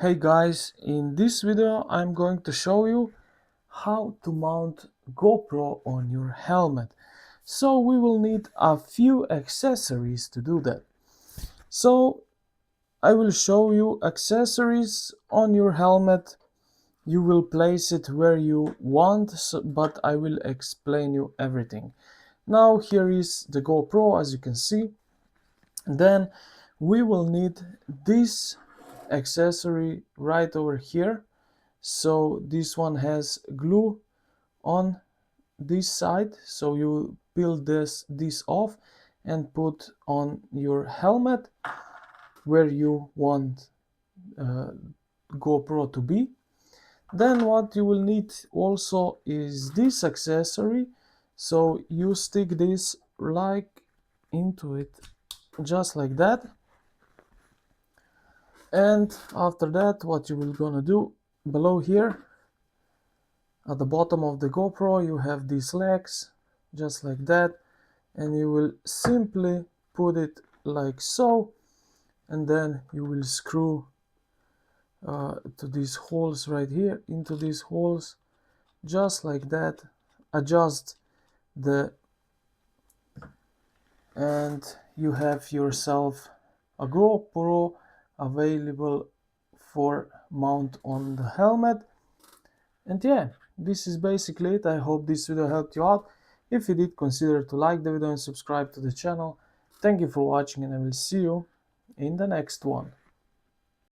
Hey guys, in this video I'm going to show you how to mount GoPro on your helmet. So we will need a few accessories to do that. So I will show you accessories on your helmet. You will place it where you want, but I will explain you everything. Now here is the GoPro, as you can see. Then we will need this accessory right over here. So this one has glue on this side, so you peel this off and put on your helmet where you want uh, GoPro to be. Then what you will need also is this accessory, so you stick this like into it just like that. And after that, what you will gonna do, below here at the bottom of the GoPro you have these legs just like that, and you will simply put it like so, and then you will screw to these holes right here, into these holes just like that, adjust the, and you have yourself a GoPro available for mount on the helmet. And yeah, this is basically it. I hope this video helped you out. If you did, consider to like the video and subscribe to the channel. Thank you for watching, and I will see you in the next one.